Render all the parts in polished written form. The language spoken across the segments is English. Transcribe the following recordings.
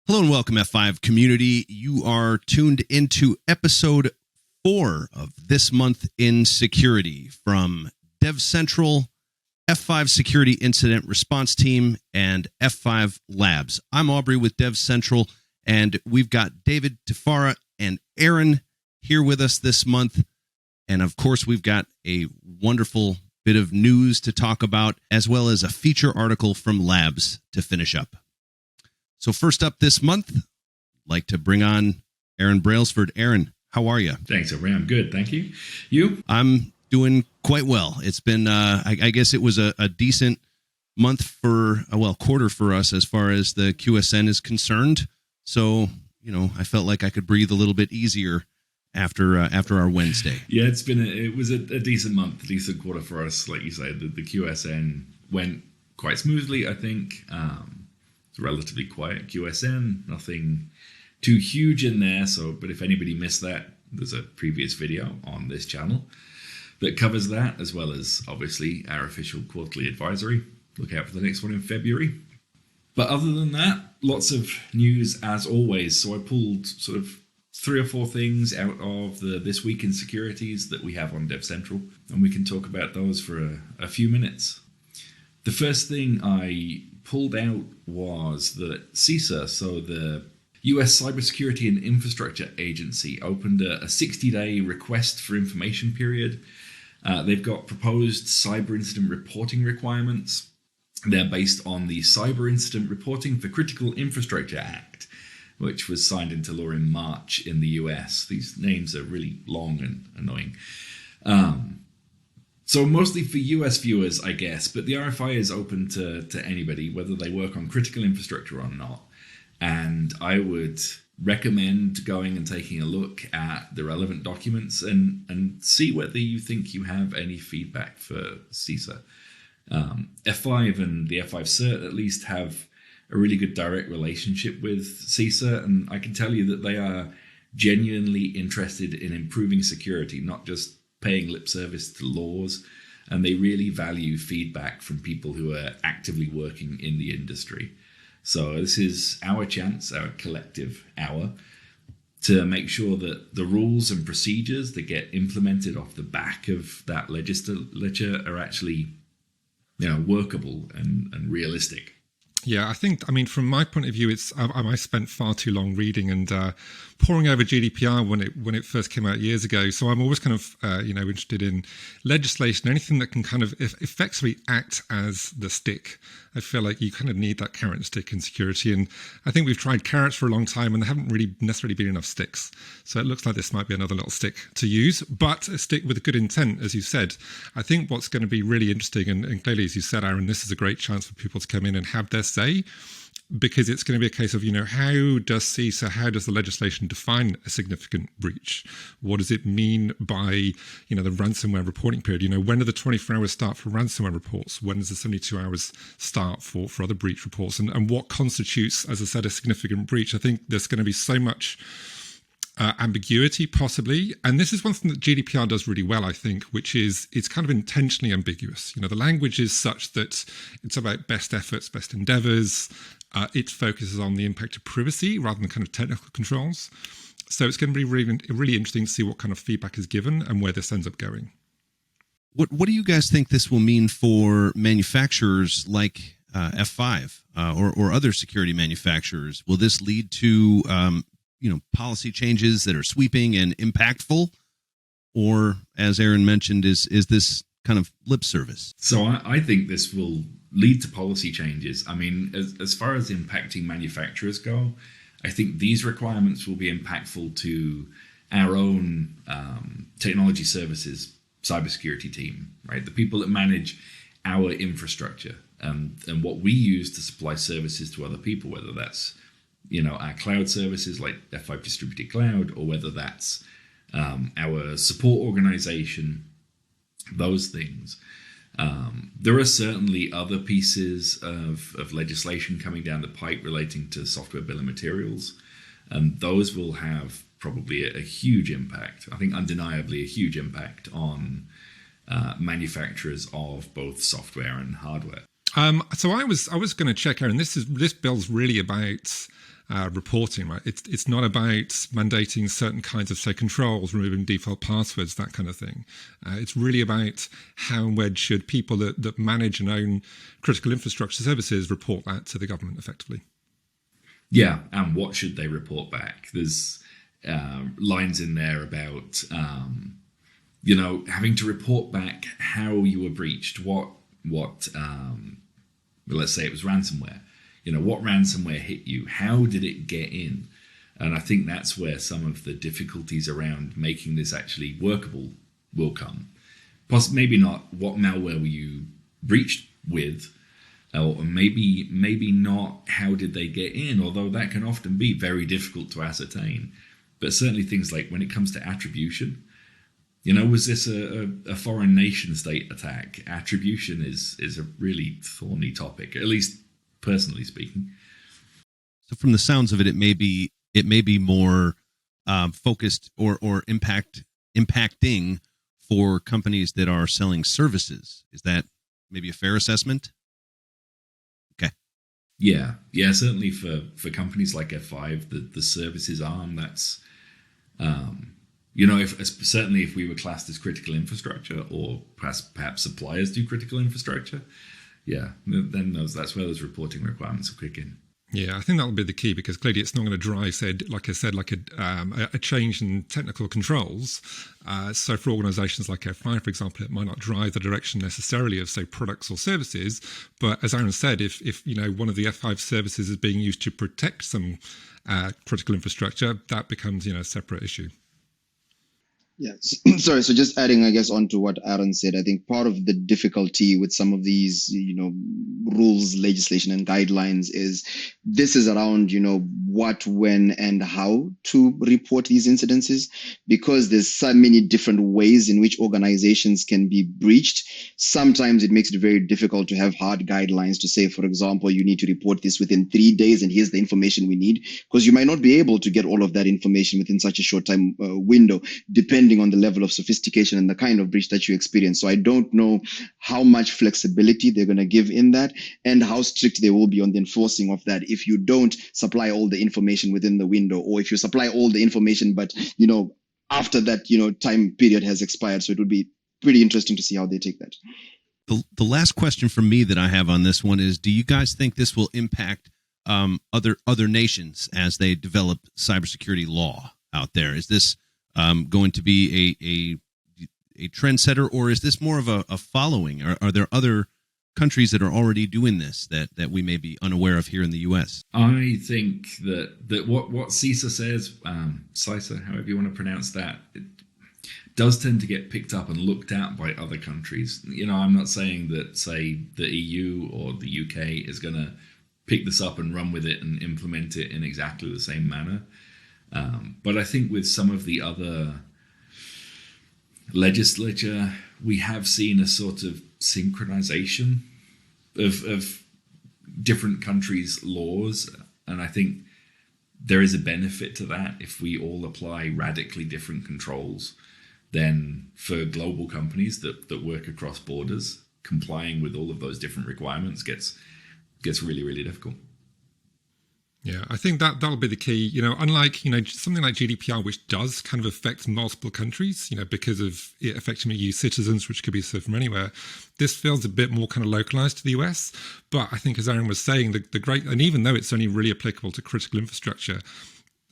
Hello and welcome, F5 community. You are tuned into episode 4 of This Month in Security from DevCentral, F5 Security Incident Response Team, and F5 Labs. I'm Aubrey with DevCentral, and we've got David, Tafara, and Aaron here with us this month. And of course, we've got a wonderful bit of news to talk about, as well as a feature article from Labs to finish up. So first up this month, I'd like to bring on Aaron Brailsford. Aaron, how are you? Thanks, Aubrey. I'm good, thank you. You? I'm doing quite well. It's been, I guess it was a decent month quarter for us as far as the QSN is concerned. So, I felt like I could breathe a little bit easier after our Wednesday. Yeah, it was a decent month, a decent quarter for us. Like you said, the QSN went quite smoothly, I think. Relatively quiet QSN, nothing too huge in there. But if anybody missed that, there's a previous video on this channel that covers that, as well as obviously our official quarterly advisory. Look out for the next one in February. But other than that, lots of news as always. So I pulled sort of 3 or 4 things out of the This Week in Securities that we have on DevCentral, and we can talk about those for a few minutes. The first thing I pulled out was that CISA, so the US Cybersecurity and Infrastructure Agency, opened a 60-day request for information period. They've got proposed cyber incident reporting requirements. They're based on the Cyber Incident Reporting for Critical Infrastructure Act, which was signed into law in March in the US. These names are really long and annoying. So mostly for US viewers, I guess, but the RFI is open to anybody, whether they work on critical infrastructure or not. And I would recommend going and taking a look at the relevant documents and see whether you think you have any feedback for CISA. F5 and the F5 CERT at least have a really good direct relationship with CISA, and I can tell you that they are genuinely interested in improving security, not just paying lip service to laws, and they really value feedback from people who are actively working in the industry. So this is our chance, our collective hour, to make sure that the rules and procedures that get implemented off the back of that legislature are actually, workable and realistic. Yeah, I mean, from my point of view, I spent far too long reading and poring over GDPR when it first came out years ago. So I'm always kind of, interested in legislation, anything that can kind of effectively act as the stick. I feel like you kind of need that carrot and stick in security. And I think we've tried carrots for a long time and there haven't really necessarily been enough sticks. So it looks like this might be another little stick to use, but a stick with a good intent, as you said. I think what's going to be really interesting, and clearly, as you said, Aaron, this is a great chance for people to come in and have their say, because it's going to be a case of, how does CISA, how does the legislation define a significant breach? What does it mean by, the ransomware reporting period? When do the 24 hours start for ransomware reports? When does the 72 hours start for other breach reports? And what constitutes, as I said, a significant breach? I think there's going to be so much ambiguity, possibly. And this is one thing that GDPR does really well, I think, which is it's kind of intentionally ambiguous. The language is such that it's about best efforts, best endeavors. It focuses on the impact of privacy rather than kind of technical controls. So it's going to be really, really interesting to see what kind of feedback is given and where this ends up going. What do you guys think this will mean for manufacturers like F5 or other security manufacturers? Will this lead to policy changes that are sweeping and impactful? Or, as Aaron mentioned, is this kind of lip service? So I think this will lead to policy changes. I mean, as far as impacting manufacturers go, I think these requirements will be impactful to our own technology services cybersecurity team, right? The people that manage our infrastructure and what we use to supply services to other people, whether that's our cloud services like F5 Distributed Cloud, or whether that's our support organization, those things. There are certainly other pieces of legislation coming down the pipe relating to software bill of materials, and those will have probably a huge impact. I think undeniably a huge impact on manufacturers of both software and hardware. So I was going to check, Aaron. This bill's really about reporting, right? It's not about mandating certain kinds of, say, controls, removing default passwords, that kind of thing. It's really about how and when should people that manage and own critical infrastructure services report that to the government effectively. Yeah, and what should they report back? There's lines in there about having to report back how you were breached. What let's say it was ransomware. What ransomware hit you? How did it get in? And I think that's where some of the difficulties around making this actually workable will come. Maybe not what malware were you breached with, or maybe not how did they get in, although that can often be very difficult to ascertain. But certainly things like when it comes to attribution, was this a foreign nation state attack? Attribution is a really thorny topic, at least personally speaking. So from the sounds of it, it may be more focused or impacting for companies that are selling services. Is that maybe a fair assessment? Okay. Yeah, certainly for companies like F5, the services arm, that's certainly if we were classed as critical infrastructure, or perhaps suppliers do critical infrastructure, then that's where those reporting requirements will kick in. Yeah, I think that'll be the key, because clearly it's not going to drive, like a change in technical controls. So for organisations like F5, for example, it might not drive the direction necessarily of, say, products or services. But as Aaron said, if one of the F5 services is being used to protect some critical infrastructure, that becomes a separate issue. Yes. Sorry. So just adding, I guess, on to what Aaron said, I think part of the difficulty with some of these, rules, legislation, and guidelines is this is around, what, when, and how to report these incidences, because there's so many different ways in which organizations can be breached. Sometimes it makes it very difficult to have hard guidelines to say, for example, you need to report this within 3 days, and here's the information we need, because you might not be able to get all of that information within such a short time window, depending on the level of sophistication and the kind of breach that you experience. So I don't know how much flexibility they're going to give in that, and how strict they will be on the enforcing of that if you don't supply all the information within the window, or if you supply all the information but after that time period has expired. So it would be pretty interesting to see how they take that. The last question from me that I have on this one is, do you guys think this will impact other nations as they develop cybersecurity law out there? Is this going to be a trendsetter, or is this more of a following? Are there other countries that are already doing this that we may be unaware of here in the U.S.? I think that what CISA says, CISA, however you want to pronounce that, it does tend to get picked up and looked at by other countries. I'm not saying that, say, the EU or the UK is going to pick this up and run with it and implement it in exactly the same manner. But I think with some of the other legislature, we have seen a sort of synchronization of different countries' laws. And I think there is a benefit to that. If we all apply radically different controls, then for global companies that work across borders, complying with all of those different requirements gets really, really difficult. Yeah, I think that'll be the key. Unlike something like GDPR, which does kind of affect multiple countries, because of it affecting EU citizens, which could be served from anywhere. This feels a bit more kind of localized to the US. But I think, as Aaron was saying, the great, and even though it's only really applicable to critical infrastructure,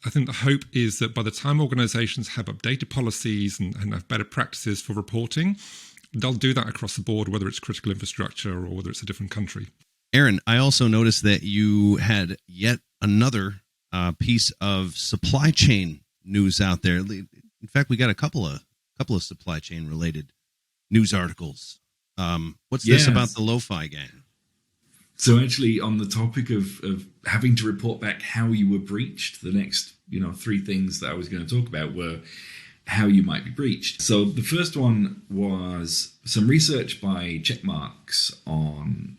I think the hope is that by the time organizations have updated policies and have better practices for reporting, they'll do that across the board, whether it's critical infrastructure or whether it's a different country. Aaron, I also noticed that you had yet another piece of supply chain news out there. In fact, we got a couple of supply chain related news articles. What's this about the Lo-Fi gang? So actually, on the topic of having to report back how you were breached, the next 3 things that I was going to talk about were how you might be breached. So the first one was some research by Checkmarx on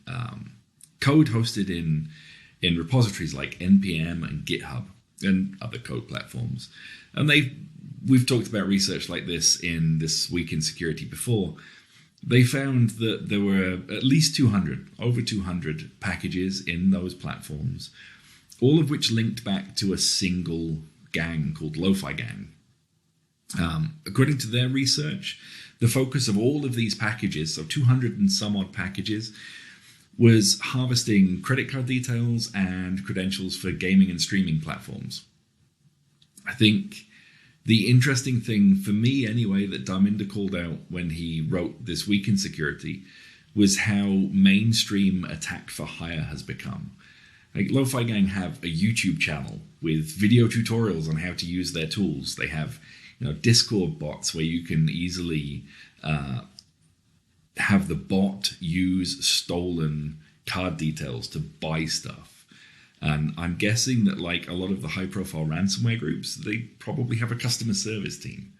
code hosted in repositories like NPM and GitHub and other code platforms. And we've talked about research like this in This Week in Security before. They found that there were at least over 200 packages in those platforms all of which linked back to a single gang called Lo-Fi Gang. According to their research, the focus of all of these packages, so 200 and some odd packages, was harvesting credit card details and credentials for gaming and streaming platforms. I think the interesting thing for me anyway that Dharminder called out when he wrote This Week in Security was how mainstream attack for hire has become. Like Lo-Fi Gang have a YouTube channel with video tutorials on how to use their tools. They have Discord bots where you can easily have the bot use stolen card details to buy stuff. And I'm guessing that like a lot of the high-profile ransomware groups, they probably have a customer service team.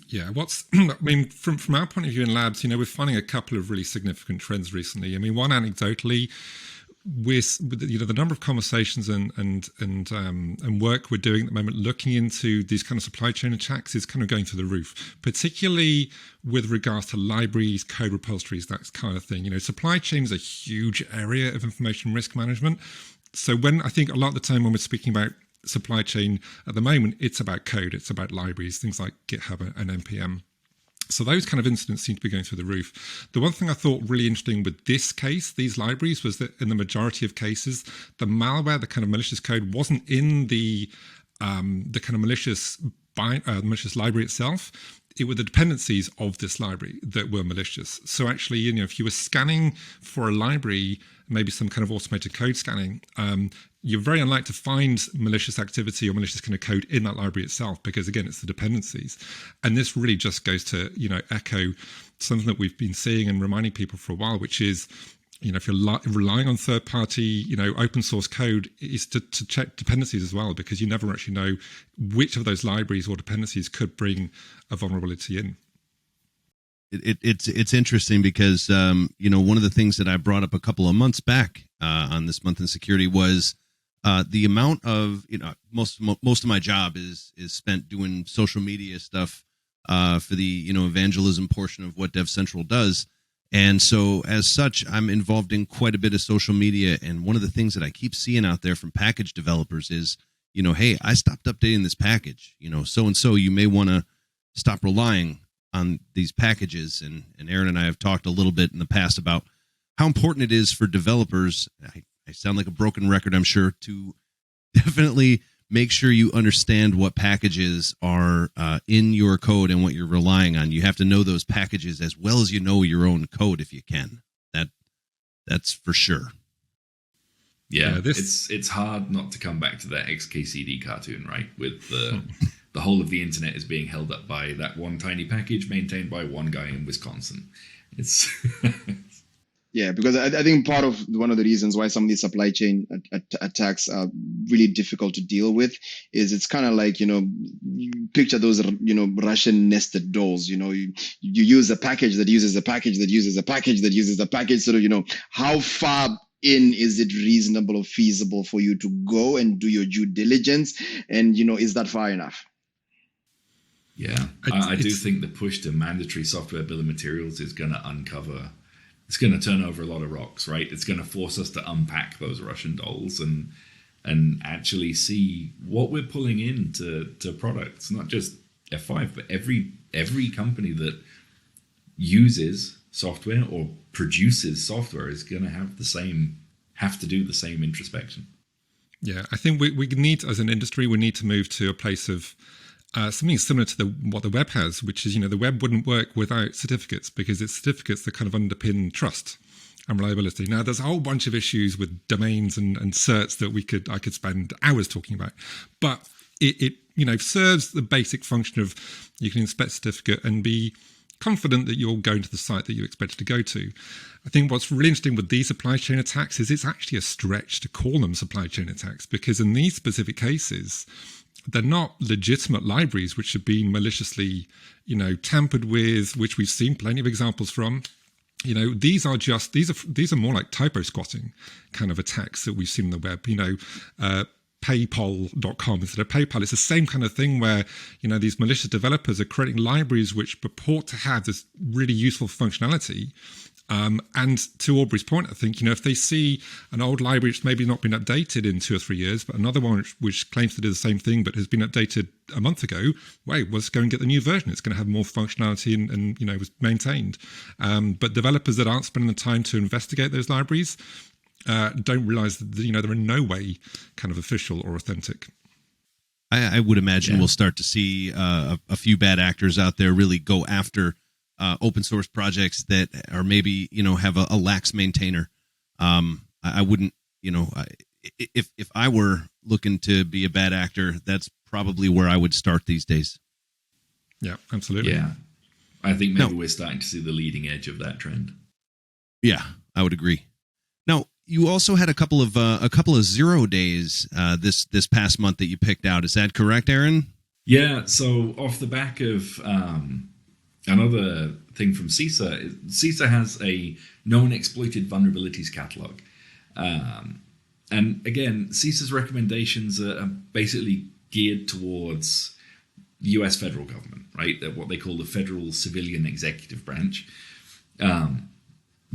Yeah, from our point of view in labs, we're finding a couple of really significant trends recently. One anecdotally, with the number of conversations and work we're doing at the moment looking into these kind of supply chain attacks is kind of going through the roof, particularly with regards to libraries, code repositories, that kind of thing. Supply chain is a huge area of information risk management. So I think a lot of the time when we're speaking about supply chain at the moment, it's about code, it's about libraries, things like GitHub and NPM. So those kind of incidents seem to be going through the roof. The one thing I thought really interesting with this case, these libraries, was that in the majority of cases, the malware, the kind of malicious code, wasn't in the kind of malicious library itself. It were the dependencies of this library that were malicious. So actually, if you were scanning for a library, maybe some kind of automated code scanning, you're very unlikely to find malicious activity or malicious kind of code in that library itself, because again, it's the dependencies. And this really just goes to, echo something that we've been seeing and reminding people for a while, which is, if you're relying on third-party, open source code, is to check dependencies as well, because you never actually know which of those libraries or dependencies could bring a vulnerability in. It's interesting because one of the things that I brought up a couple of months back on This Month in Security was the amount of most of my job is spent doing social media stuff for the evangelism portion of what DevCentral does. And so as such, I'm involved in quite a bit of social media. And one of the things that I keep seeing out there from package developers is, hey, I stopped updating this package, so-and-so, you may want to stop relying on these packages. And Aaron and I have talked a little bit in the past about how important it is for developers. I sound like a broken record, I'm sure, to definitely make sure you understand what packages are in your code and what you're relying on. You have to know those packages as well as you know your own code if you can. That's for sure. Yeah, it's hard not to come back to that XKCD cartoon, right? With the whole of the internet is being held up by that one tiny package maintained by one guy in Wisconsin. It's Yeah, because I think one of the reasons why some of these supply chain attacks are really difficult to deal with is it's kind of like, you picture those, Russian nested dolls, you use a package that uses a package that uses a package that uses a package. Sort of, how far in is it reasonable or feasible for you to go and do your due diligence? And, is that far enough? Yeah, I do think the push to mandatory software bill of materials is going to it's going to turn over a lot of rocks, right? It's going to force us to unpack those Russian dolls and actually see what we're pulling into products, not just F5, but every company that uses software or produces software is going to have to do the same introspection. Yeah, I think we need, as an industry, we need to move to a place of something similar to what the web has, which is, the web wouldn't work without certificates, because it's certificates that kind of underpin trust and reliability. Now, there's a whole bunch of issues with domains and certs that I could spend hours talking about, but it serves the basic function of you can inspect certificate and be confident that you're going to the site that you expected to go to. I think what's really interesting with these supply chain attacks is it's actually a stretch to call them supply chain attacks, because in these specific cases, they're not legitimate libraries which have been maliciously, tampered with, which we've seen plenty of examples from. These are more like typo squatting kind of attacks that we've seen on the web. PayPal.com instead of PayPal. It's the same kind of thing where, these malicious developers are creating libraries which purport to have this really useful functionality, And to Aubrey's point, I think, if they see an old library which maybe not been updated in 2 or 3 years, but another one which claims to do the same thing but has been updated a month ago, wait, let's go and get the new version. It's going to have more functionality and was maintained. But developers that aren't spending the time to investigate those libraries don't realize that they're in no way kind of official or authentic. I would imagine we'll start to see a few bad actors out there really go after open source projects that are maybe have a lax maintainer. I wouldn't, if I were looking to be a bad actor, that's probably where I would start these days. Yeah, absolutely. Yeah, I think maybe we're starting to see the leading edge of that trend. Yeah, I would agree. Now, you also had a couple of 0 days this past month that you picked out. Is that correct, Aaron? Yeah. So off the back of another thing from CISA has a known exploited vulnerabilities catalog. And again, CISA's recommendations are basically geared towards US federal government, right? What they call the Federal Civilian Executive Branch.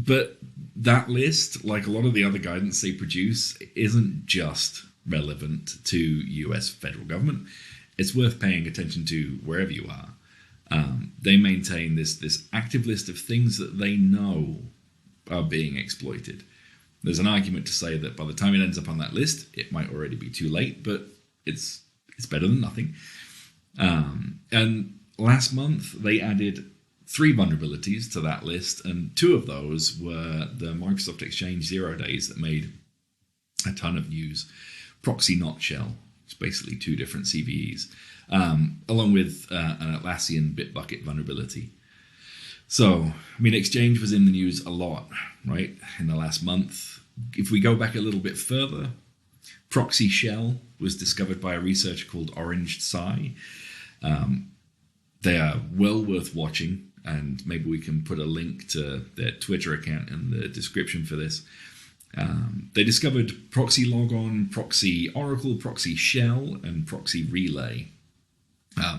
But that list, like a lot of the other guidance they produce, isn't just relevant to US federal government. It's worth paying attention to wherever you are. They maintain this active list of things that they know are being exploited. There's an argument to say that by the time it ends up on that list, it might already be too late, but it's better than nothing. And last month, they added 3 vulnerabilities to that list, and 2 of those were the Microsoft Exchange 0 days that made a ton of news. Proxy not shell. It's basically 2 different CVEs. Along with an Atlassian Bitbucket vulnerability. So, Exchange was in the news a lot, right, in the last month. If we go back a little bit further, Proxy Shell was discovered by a researcher called Orange Psy. They are well worth watching, and maybe we can put a link to their Twitter account in the description for this. They discovered Proxy Logon, Proxy Oracle, Proxy Shell, and Proxy Relay.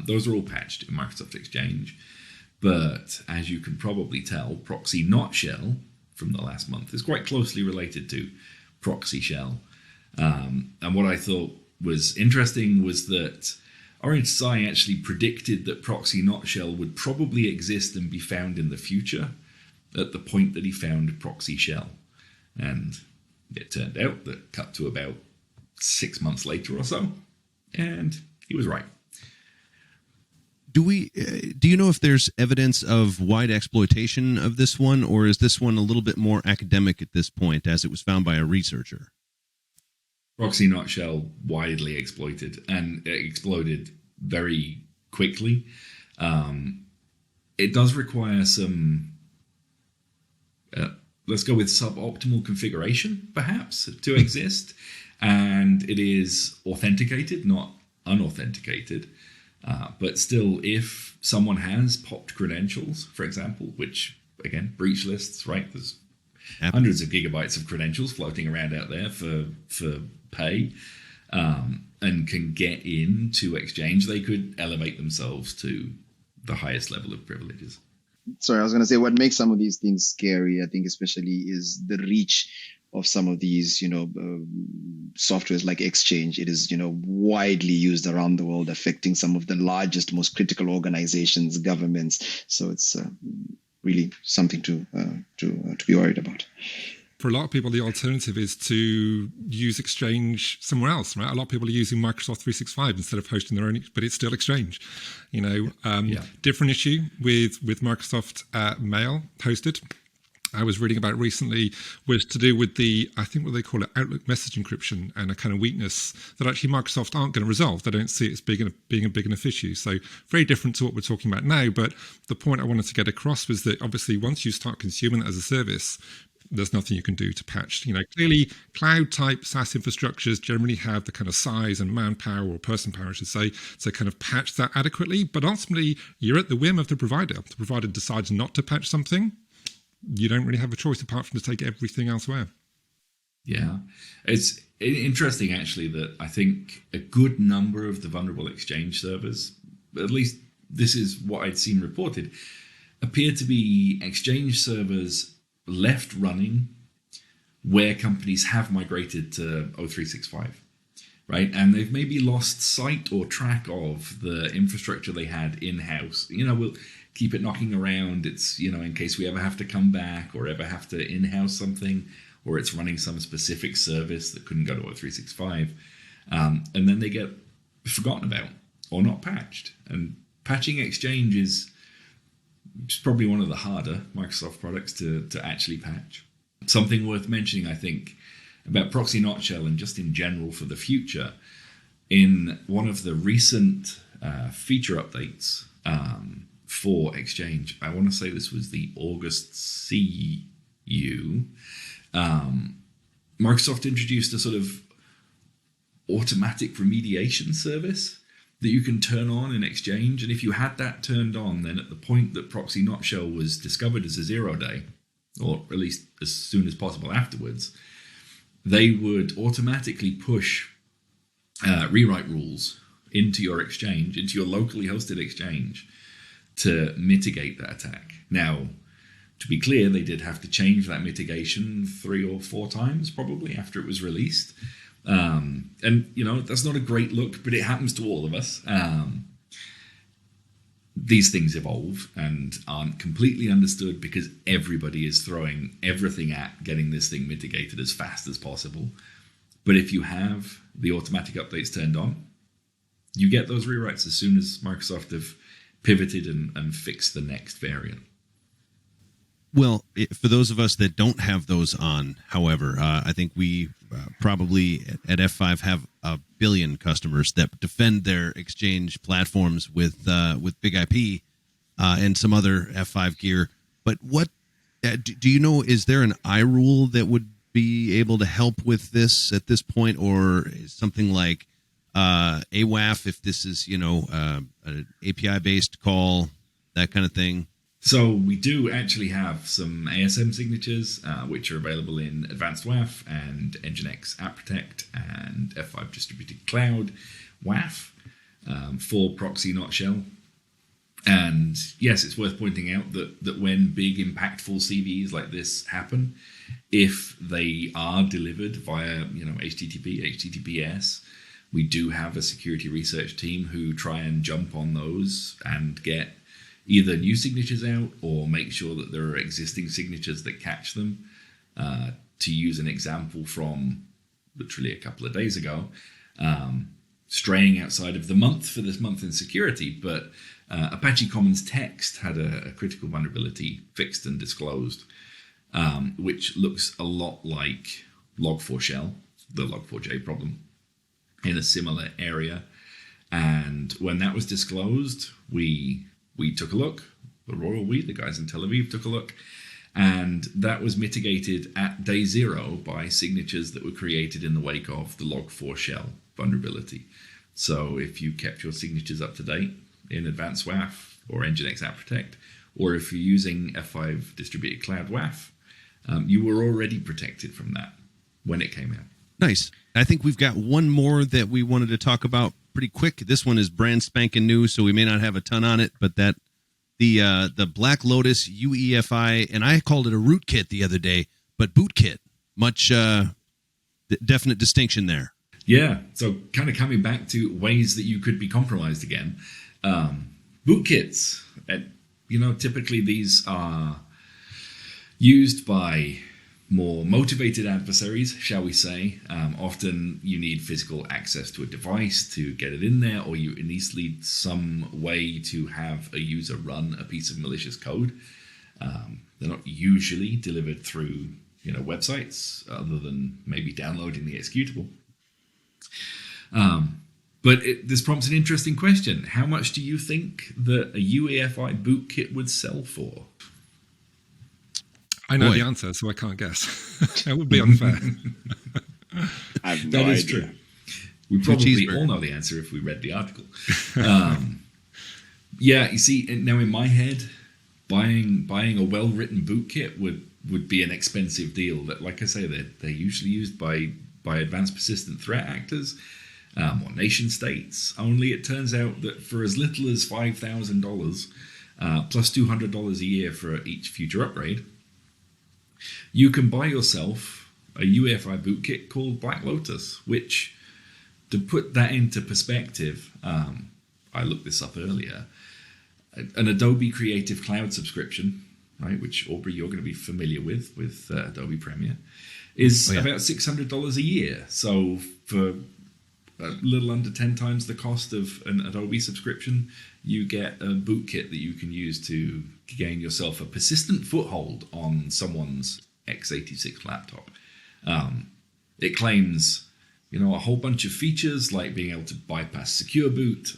Those are all patched in Microsoft Exchange. But as you can probably tell, Proxy Not Shell from the last month is quite closely related to Proxy Shell. And what I thought was interesting was that Orange Psy actually predicted that Proxy Not Shell would probably exist and be found in the future at the point that he found Proxy Shell. And it turned out that cut to about 6 months later or so, and he was right. Do you know if there's evidence of wide exploitation of this one, or is this one a little bit more academic at this point, as it was found by a researcher? Proxy Not Shell widely exploited, and it exploded very quickly. It does require some, let's go with suboptimal configuration, perhaps, to exist. And it is authenticated, not unauthenticated. But still, if someone has popped credentials, for example, which, again, breach lists, right? There's hundreds of gigabytes of credentials floating around out there for pay, and can get into Exchange, they could elevate themselves to the highest level of privileges. Sorry, I was going to say what makes some of these things scary, I think, especially is the reach of some of these, softwares like Exchange. It is, widely used around the world, affecting some of the largest, most critical organizations, governments. So it's really something to be worried about. For a lot of people, the alternative is to use Exchange somewhere else, right? A lot of people are using Microsoft 365 instead of hosting their own, but it's still Exchange. Different issue with Microsoft Mail hosted. I was reading about recently was to do with I think what they call it, Outlook message encryption, and a kind of weakness that actually Microsoft aren't going to resolve. They don't see it as being a big enough issue. So very different to what we're talking about now. But the point I wanted to get across was that obviously once you start consuming it as a service, there's nothing you can do to patch. Clearly cloud type SaaS infrastructures generally have the kind of size and manpower, or person power, I should say, to kind of patch that adequately. But ultimately, you're at the whim of the provider. The provider decides not to patch something. You don't really have a choice apart from to take everything elsewhere. Yeah. It's interesting, actually, that I think a good number of the vulnerable Exchange servers, at least this is what I'd seen reported, appear to be Exchange servers left running where companies have migrated to O365, right? And they've maybe lost sight or track of the infrastructure they had in-house. We'll keep it knocking around. It's, in case we ever have to come back or ever have to in-house something, or it's running some specific service that couldn't go to O365. And then they get forgotten about or not patched. And patching Exchange is probably one of the harder Microsoft products to actually patch. Something worth mentioning, I think, about Proxy Not Shell and just in general for the future, in one of the recent feature updates for Exchange, I want to say this was the August CU, Microsoft introduced a sort of automatic remediation service that you can turn on in Exchange. And if you had that turned on, then at the point that Proxy Not Shell was discovered as a 0-day, or at least as soon as possible afterwards, they would automatically push rewrite rules into your Exchange, into your locally hosted Exchange, to mitigate that attack. Now, to be clear, they did have to change that mitigation 3 or 4 times probably after it was released. And, that's not a great look, but it happens to all of us. These things evolve and aren't completely understood because everybody is throwing everything at getting this thing mitigated as fast as possible. But if you have the automatic updates turned on, you get those rewrites as soon as Microsoft have pivoted and fixed the next variant. Well, for those of us that don't have those on, however, I think we probably at F5 have 1 billion customers that defend their Exchange platforms with Big IP and some other F5 gear. But what do you know? Is there an iRule that would be able to help with this at this point, or something like AWAF if this is an API based call, that kind of thing? So we do actually have some ASM signatures, which are available in Advanced WAF and Nginx App Protect and F5 Distributed Cloud WAF for Proxy Not Shell. And yes, it's worth pointing out that when big impactful CVEs like this happen, if they are delivered via HTTP, HTTPS, we do have a security research team who try and jump on those and get either new signatures out or make sure that there are existing signatures that catch them. To use an example from literally a couple of days ago, straying outside of the month for this month in security, but Apache Commons Text had a critical vulnerability fixed and disclosed, which looks a lot like Log4Shell, the Log4j problem, in a similar area. And when that was disclosed, we took a look, the guys in Tel Aviv took a look, and that was mitigated at day 0 by signatures that were created in the wake of the Log4Shell vulnerability. So if you kept your signatures up to date in Advanced WAF or Nginx App Protect, or if you're using F5 Distributed Cloud WAF, you were already protected from that when it came out. Nice. I think we've got one more that we wanted to talk about pretty quick. This one is brand spanking new, so we may not have a ton on it, but that the Black Lotus UEFI, and I called it a rootkit the other day, but bootkit, much definite distinction there. Yeah, so kind of coming back to ways that you could be compromised again. Bootkits, typically these are used by more motivated adversaries, shall we say. Often you need physical access to a device to get it in there, or you at least need some way to have a user run a piece of malicious code. They're not usually delivered through websites, other than maybe downloading the executable. But this prompts an interesting question. How much do you think that a UEFI bootkit would sell for? I know the answer, so I can't guess. That would be unfair. I have no idea. That is true. We probably all know the answer if we read the article. Yeah, you see, now in my head, buying a well-written bootkit would be an expensive deal. That, like I say, they're usually used by advanced persistent threat actors or nation states. Only it turns out that for as little as $5,000 plus $200 a year for each future upgrade, You can buy yourself a UEFI bootkit called Black Lotus, which, to put that into perspective, I looked this up earlier, an Adobe Creative Cloud subscription, right, which, Aubrey, you're going to be familiar with Adobe Premiere, is about $600 a year. So for a little under 10 times the cost of an Adobe subscription, you get a bootkit that you can use to gain yourself a persistent foothold on someone's x86 laptop. It claims, a whole bunch of features like being able to bypass secure boot.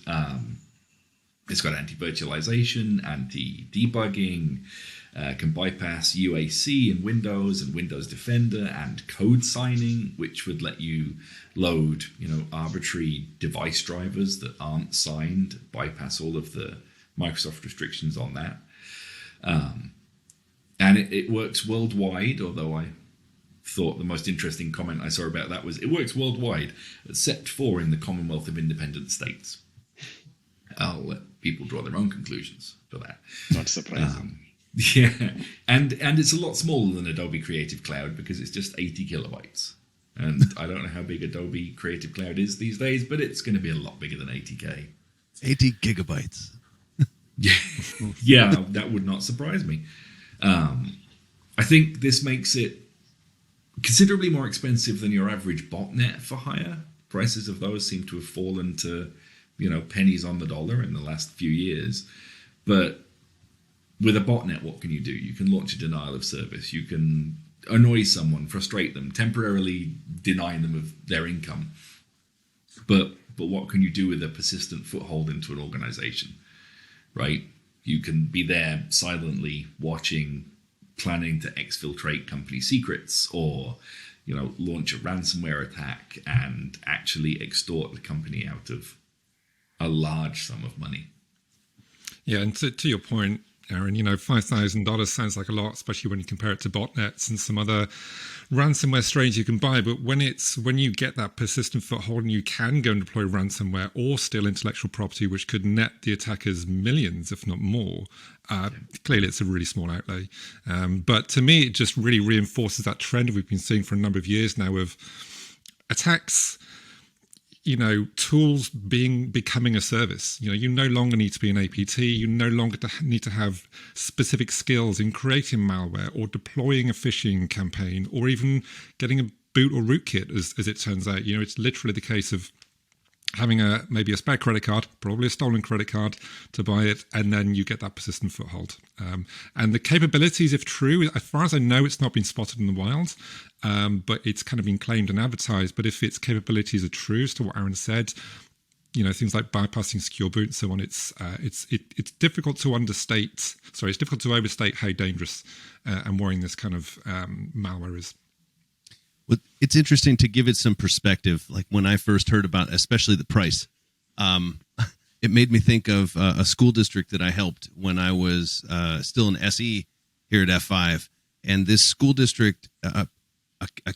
It's got anti-virtualization, anti-debugging, can bypass UAC in Windows and Windows Defender, and code signing, which would let you load, arbitrary device drivers that aren't signed, bypass all of the Microsoft restrictions on that. And it works worldwide, although I thought the most interesting comment I saw about that was it works worldwide, except for in the Commonwealth of Independent States. I'll let people draw their own conclusions for that. Not surprising. Yeah, and it's a lot smaller than Adobe Creative Cloud because it's just 80 kilobytes. And I don't know how big Adobe Creative Cloud is these days, but it's going to be a lot bigger than 80K. 80 gigabytes. Yeah, that would not surprise me. I think this makes it considerably more expensive than your average botnet for hire. Prices of those seem to have fallen to, pennies on the dollar in the last few years. But with a botnet, what can you do? You can launch a denial of service. You can annoy someone, frustrate them, temporarily deny them of their income. But what can you do with a persistent foothold into an organization, right? You can be there silently watching, planning to exfiltrate company secrets, or, launch a ransomware attack and actually extort the company out of a large sum of money. Yeah, and to your point, Aaron, $5,000 sounds like a lot, especially when you compare it to botnets and some other ransomware strains you can buy. But when you get that persistent foothold and you can go and deploy ransomware or steal intellectual property, which could net the attackers millions, if not more, clearly it's a really small outlay. But to me, it just really reinforces that trend we've been seeing for a number of years now of attacks, tools becoming a service. You no longer need to be an APT. You no longer need to have specific skills in creating malware or deploying a phishing campaign or even getting a boot or rootkit, as it turns out. It's literally the case of having maybe a spare credit card, probably a stolen credit card, to buy it, and then you get that persistent foothold. And the capabilities, if true, as far as I know, it's not been spotted in the wild, but it's kind of been claimed and advertised. But if its capabilities are true, as to what Aaron said, things like bypassing secure boot and so on, it's difficult to understate. Sorry, it's difficult to overstate how dangerous and worrying this kind of malware is. Well, it's interesting to give it some perspective. Like when I first heard about, especially the price, it made me think of a school district that I helped when I was still an SE here at F5. And this school district, a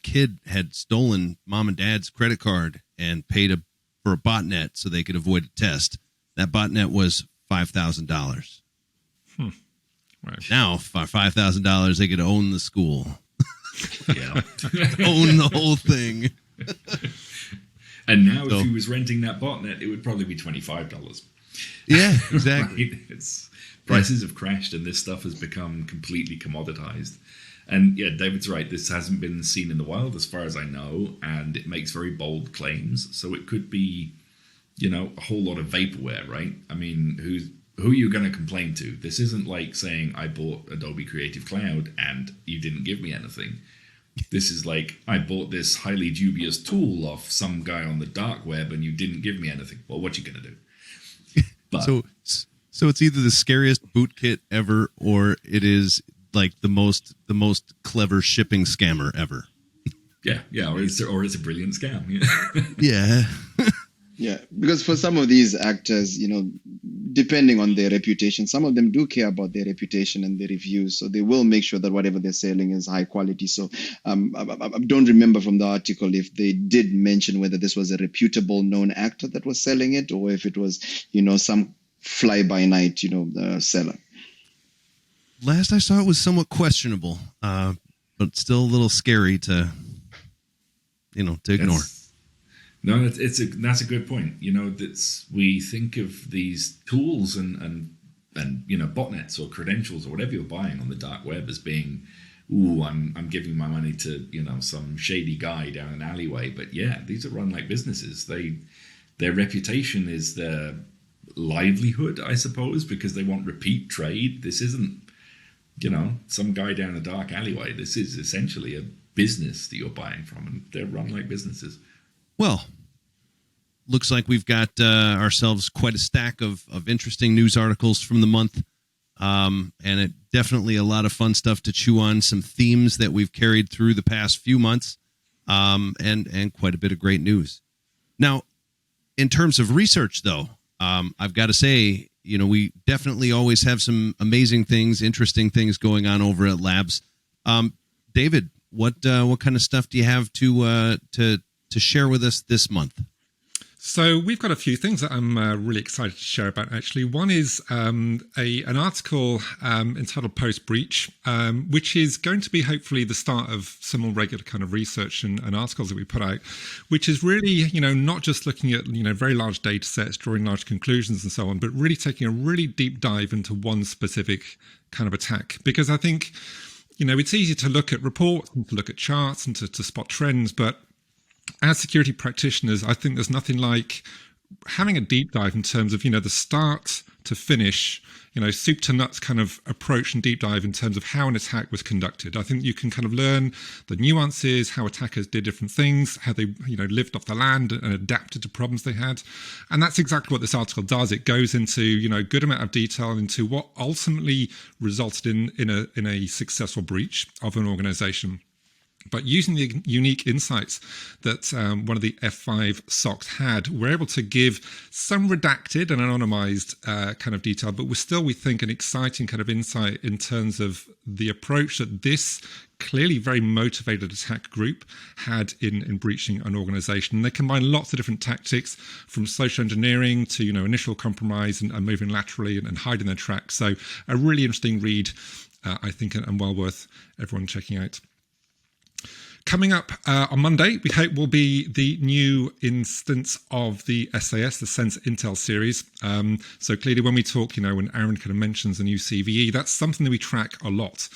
kid had stolen mom and dad's credit card and paid for a botnet so they could avoid a test. That botnet was $5,000. Right. Now, for $5,000, they could own the school. Yeah. Own the whole thing. And now if he was renting that botnet, it would probably be $25. Yeah, exactly. Right? Prices have crashed and this stuff has become completely commoditized. And yeah, David's right. This hasn't been seen in the wild as far as I know, and it makes very bold claims. So it could be, a whole lot of vaporware, right? I mean, who are you going to complain to? This isn't like saying I bought Adobe Creative Cloud and you didn't give me anything. This is like I bought this highly dubious tool off some guy on the dark web and you didn't give me anything. Well, what you going to do? But, so it's either the scariest bootkit ever, or it is like the most clever shipping scammer ever. Yeah, or it's a brilliant scam. Yeah. Yeah. Yeah, because for some of these actors, depending on their reputation, some of them do care about their reputation and their reviews. So they will make sure that whatever they're selling is high quality. So I don't remember from the article if they did mention whether this was a reputable known actor that was selling it or if it was, some fly-by-night, seller. Last I saw it was somewhat questionable. but still a little scary to ignore. That's a good point. We think of these tools and botnets or credentials or whatever you're buying on the dark web as being, I'm giving my money to some shady guy down an alleyway. But yeah, these are run like businesses. Their reputation is their livelihood, I suppose, because they want repeat trade. This isn't some guy down a dark alleyway. This is essentially a business that you're buying from, and they're run like businesses. Well, looks like we've got ourselves quite a stack of interesting news articles from the month, and it definitely a lot of fun stuff to chew on, some themes that we've carried through the past few months, and quite a bit of great news. Now, in terms of research, though, I've got to say, we definitely always have some amazing things, interesting things going on over at Labs. David, what kind of stuff do you have to share with us this month? So we've got a few things that I'm really excited to share about, actually. One is an article entitled Post Breach, which is going to be hopefully the start of some more regular kind of research and articles that we put out, which is really, not just looking at, very large data sets, drawing large conclusions and so on, but really taking a really deep dive into one specific kind of attack. Because I think, it's easy to look at reports and to look at charts and to spot trends, but as security practitioners, I think there's nothing like having a deep dive in terms of, the start to finish, soup to nuts kind of approach and deep dive in terms of how an attack was conducted. I think you can kind of learn the nuances, how attackers did different things, how they, lived off the land and adapted to problems they had. And that's exactly what this article does. It goes into, a good amount of detail into what ultimately resulted in a successful breach of an organization. But using the unique insights that one of the F5 SOCs had, we're able to give some redacted and anonymized kind of detail, but we think, an exciting kind of insight in terms of the approach that this clearly very motivated attack group had in breaching an organization. And they combine lots of different tactics, from social engineering to, initial compromise and moving laterally and hiding their tracks. So a really interesting read, I think, and well worth everyone checking out. Coming up on Monday, we hope will be the new instance of the SAS, the Sense Intel series. So clearly when we talk, when Aaron kind of mentions the new CVE, that's something that we track a lot.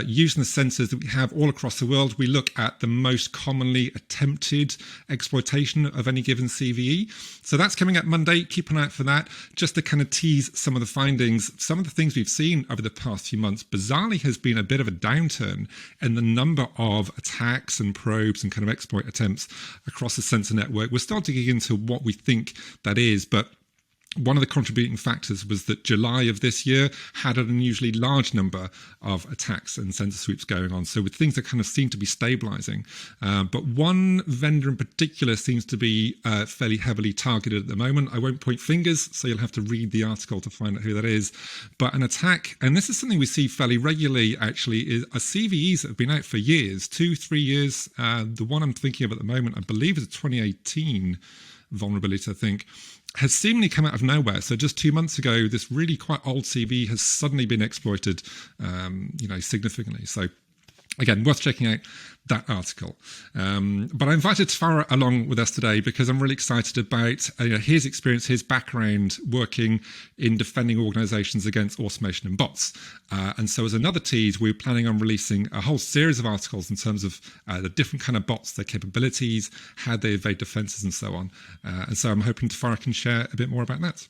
Using the sensors that we have all across the world, we look at the most commonly attempted exploitation of any given CVE. So that's coming up Monday. Keep an eye out for that. Just to kind of tease some of the findings, some of the things we've seen over the past few months, bizarrely has been a bit of a downturn in the number of attacks and probes and kind of exploit attempts across the sensor network. We're starting to get into what we think that is, but one of the contributing factors was that July of this year had an unusually large number of attacks and sensor sweeps going on. So with things that kind of seem to be stabilizing. But one vendor in particular seems to be fairly heavily targeted at the moment. I won't point fingers, so you'll have to read the article to find out who that is. But an attack, and this is something we see fairly regularly actually, is CVEs that have been out for years, 2-3 years. The one I'm thinking of at the moment, I believe, is a 2018 vulnerability, I think, has seemingly come out of nowhere. So just 2 months ago, this really quite old CV has suddenly been exploited, significantly. So again, worth checking out that article. But I invited Tafara along with us today because I'm really excited about his experience, his background working in defending organizations against automation and bots. And so as another tease, we're planning on releasing a whole series of articles in terms of the different kind of bots, their capabilities, how they evade defenses and so on. And so I'm hoping Tafara can share a bit more about that.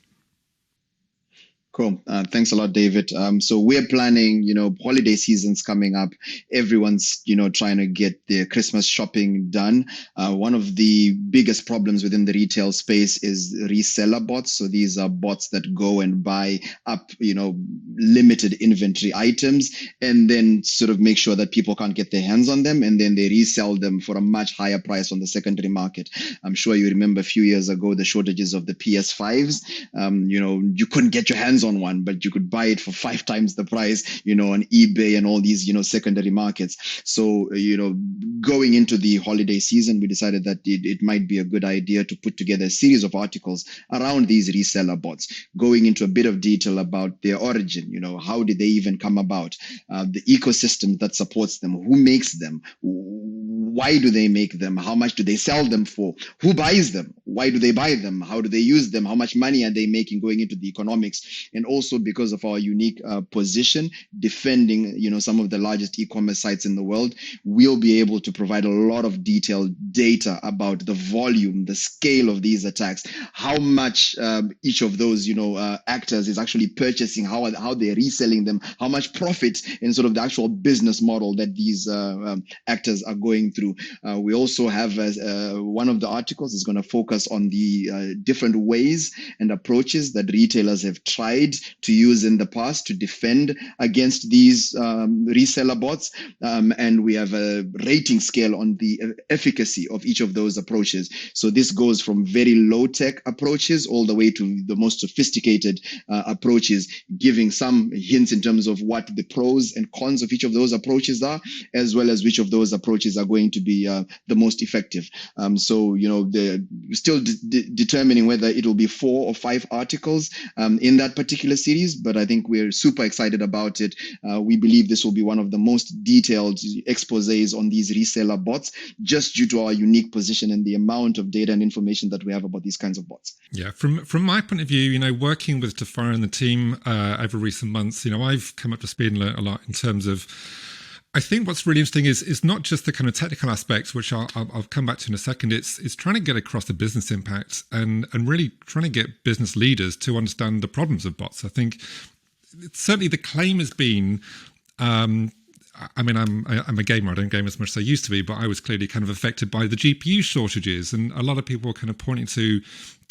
Cool. Thanks a lot, David. So we're planning, holiday season's coming up. Everyone's, trying to get their Christmas shopping done. One of the biggest problems within the retail space is reseller bots. So these are bots that go and buy up, limited inventory items and then sort of make sure that people can't get their hands on them. And then they resell them for a much higher price on the secondary market. I'm sure you remember a few years ago, the shortages of the PS5s. You couldn't get your hands hands on one, but you could buy it for 5 times the price, on eBay and all these, secondary markets. So, going into the holiday season, we decided that it might be a good idea to put together a series of articles around these reseller bots, going into a bit of detail about their origin. How did they even come about? The ecosystem that supports them, who makes them, why do they make them, how much do they sell them for, who buys them, why do they buy them, how do they use them, how much money are they making, going into the economics. And also because of our unique position defending some of the largest e-commerce sites in the world, we'll be able to provide a lot of detailed data about the volume, the scale of these attacks, how much each of those actors is actually purchasing, how they're reselling them, how much profit, and sort of the actual business model that these actors are going through. We also have one of the articles is going to focus on the different ways and approaches that retailers have tried to use in the past to defend against these reseller bots. And we have a rating scale on the efficacy of each of those approaches. So this goes from very low tech approaches all the way to the most sophisticated approaches, giving some hints in terms of what the pros and cons of each of those approaches are, as well as which of those approaches are going to be the most effective. So, they're still determining whether it will be 4 or 5 articles in that particular series, but I think we're super excited about it. We believe this will be one of the most detailed exposés on these reseller bots, just due to our unique position and the amount of data and information that we have about these kinds of bots. Yeah, from my point of view, working with Tafara and the team over recent months, I've come up to speed and learned a lot in terms of, I think what's really interesting is not just the kind of technical aspects, which I'll come back to in a second. It's trying to get across the business impact and really trying to get business leaders to understand the problems of bots. I think certainly the claim has been, I'm a gamer. I don't game as much as I used to be, but I was clearly kind of affected by the GPU shortages, and a lot of people were kind of pointing to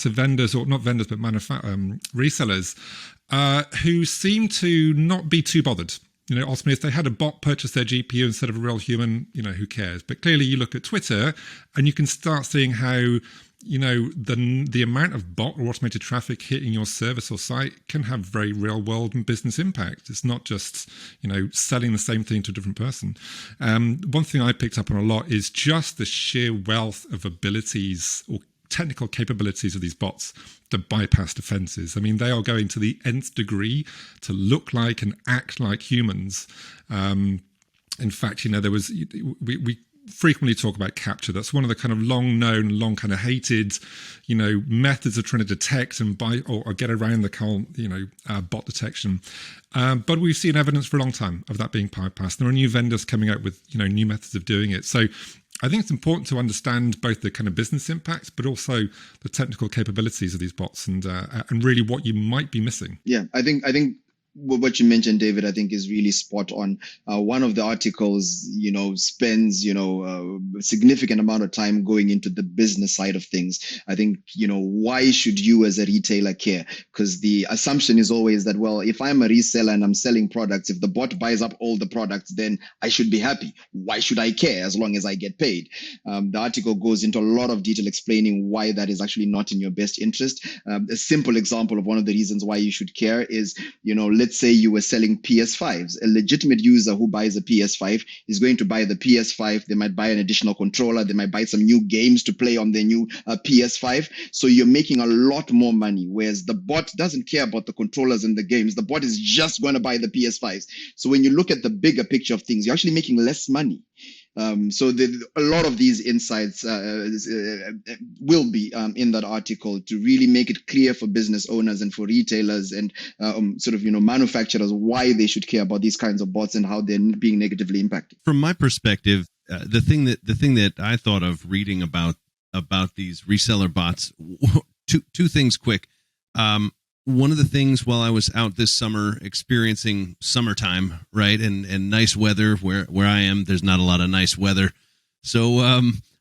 vendors, or not vendors, but resellers who seem to not be too bothered. Ultimately, if they had a bot purchase their GPU instead of a real human, who cares? But clearly you look at Twitter and you can start seeing how, the amount of bot or automated traffic hitting your service or site can have very real world and business impact. It's not just, selling the same thing to a different person. One thing I picked up on a lot is just the sheer wealth of abilities or technical capabilities of these bots to bypass defenses. I mean, they are going to the nth degree to look like and act like humans. In fact, there was, we frequently talk about capture. That's one of the kind of long known, long kind of hated, methods of trying to detect and or get around the whole, bot detection. But we've seen evidence for a long time of that being bypassed. There are new vendors coming out with, new methods of doing it. So I think it's important to understand both the kind of business impacts, but also the technical capabilities of these bots and really what you might be missing. Yeah, I think what you mentioned, David, I think is really spot on. One of the articles, spends, a significant amount of time going into the business side of things. I think, why should you as a retailer care? Because the assumption is always that, well, if I'm a reseller and I'm selling products, if the bot buys up all the products, then I should be happy. Why should I care as long as I get paid? The article goes into a lot of detail explaining why that is actually not in your best interest. A simple example of one of the reasons why you should care is, let's say you were selling PS5s. A legitimate user who buys a PS5 is going to buy the PS5. They might buy an additional controller. They might buy some new games to play on their new PS5. So you're making a lot more money, whereas the bot doesn't care about the controllers and the games. The bot is just going to buy the PS5s. So when you look at the bigger picture of things, you're actually making less money. So a lot of these insights will be in that article to really make it clear for business owners and for retailers and manufacturers why they should care about these kinds of bots and how they're being negatively impacted. From my perspective, the thing that I thought of reading about these reseller bots, two things quick. One of the things while I was out this summer experiencing summertime, right, and nice weather where I am, there's not a lot of nice weather. So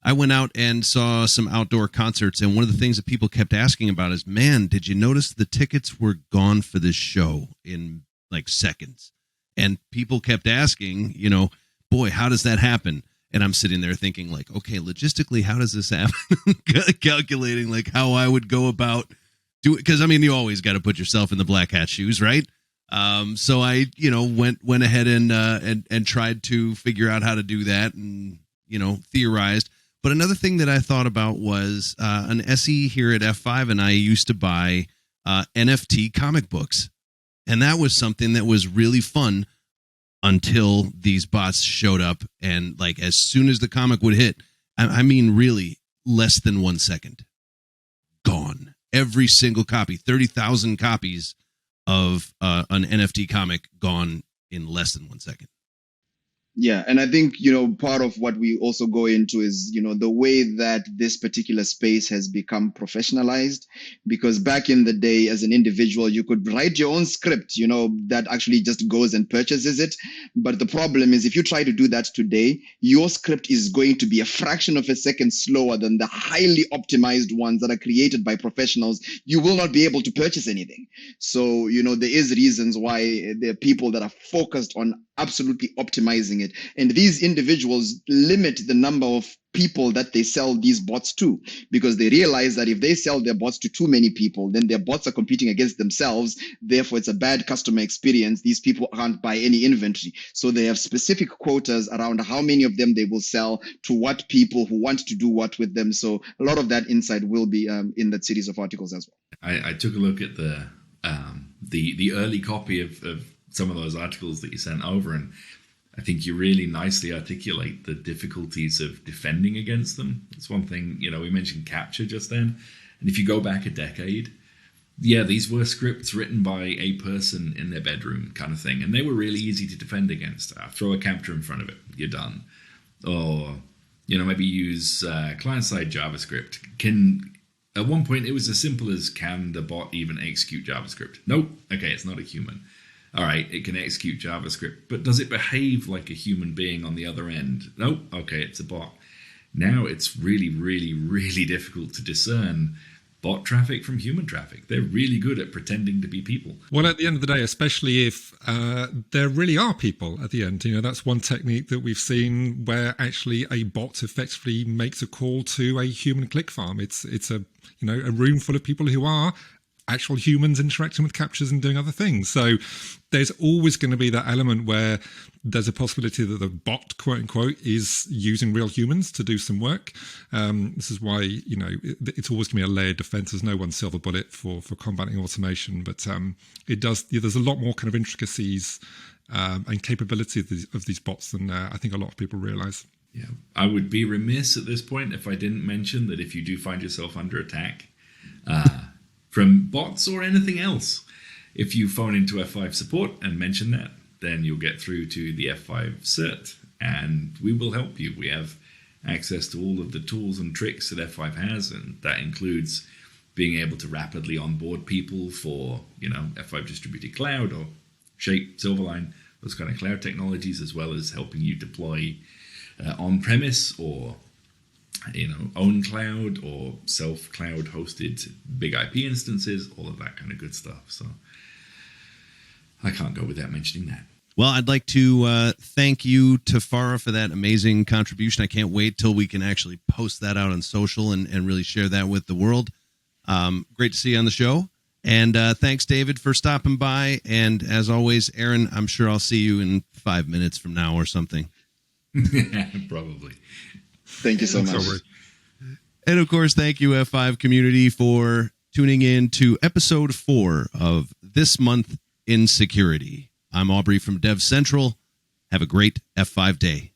I went out and saw some outdoor concerts, and one of the things that people kept asking about is, man, did you notice the tickets were gone for this show in like seconds? And people kept asking, boy, how does that happen? And I'm sitting there thinking like, okay, logistically, how does this happen? Calculating like how I would go about do it, because I mean, you always got to put yourself in the black hat shoes, right? So I, went ahead and tried to figure out how to do that, and theorized. But another thing that I thought about was an SE here at F5, and I used to buy NFT comic books, and that was something that was really fun until these bots showed up, and like as soon as the comic would hit, I mean, really less than 1 second, gone. Every single copy, 30,000 copies of an NFT comic gone in less than 1 second. Yeah, and I think, part of what we also go into is, the way that this particular space has become professionalized, because back in the day, as an individual, you could write your own script, that actually just goes and purchases it. But the problem is, if you try to do that today, your script is going to be a fraction of a second slower than the highly optimized ones that are created by professionals. You will not be able to purchase anything. So, there is reasons why there are people that are focused on absolutely optimizing it. And these individuals limit the number of people that they sell these bots to, because they realize that if they sell their bots to too many people, then their bots are competing against themselves. Therefore, it's a bad customer experience. These people can't buy any inventory. So they have specific quotas around how many of them they will sell to what people who want to do what with them. So a lot of that insight will be in that series of articles as well. I took a look at the early copy of some of those articles that you sent over, and I think you really nicely articulate the difficulties of defending against them. It's one thing, we mentioned capture just then, and if you go back a decade, these were scripts written by a person in their bedroom kind of thing, and they were really easy to defend against. Throw a capture in front of it, you're done. Or, maybe use client-side JavaScript. At one point, it was as simple as, can the bot even execute JavaScript? Nope. Okay, it's not a human. All right, it can execute JavaScript, but does it behave like a human being on the other end? Nope. Okay, it's a bot. Now it's really, really, really difficult to discern bot traffic from human traffic. They're really good at pretending to be people. Well, at the end of the day, especially if there really are people at the end, that's one technique that we've seen where actually a bot effectively makes a call to a human click farm. It's a room full of people who are actual humans interacting with captures and doing other things. So there's always going to be that element where there's a possibility that the bot, quote unquote, is using real humans to do some work. This is why, it's always going to be a layered defense. There's no one silver bullet for combating automation, but it does. There's a lot more kind of intricacies and capability of these bots than I think a lot of people realize. Yeah, I would be remiss at this point if I didn't mention that if you do find yourself under attack, from bots or anything else, if you phone into F5 support and mention that, then you'll get through to the F5 cert, and we will help you. We have access to all of the tools and tricks that F5 has, and that includes being able to rapidly onboard people for, F5 Distributed Cloud or Shape, Silverline, those kind of cloud technologies, as well as helping you deploy on-premise or own cloud or self-cloud hosted big IP instances, all of that kind of good stuff. So I can't go without mentioning that. Well, I'd like to thank you, Tafara, for that amazing contribution. I can't wait till we can actually post that out on social and really share that with the world. Great to see you on the show. And thanks, David, for stopping by. And as always, Aaron, I'm sure I'll see you in 5 minutes from now or something. Probably. Thank you so much. And of course, thank you, F5 community, for tuning in to episode 4 of This Month in Security. I'm Aubrey from DevCentral. Have a great F5 day.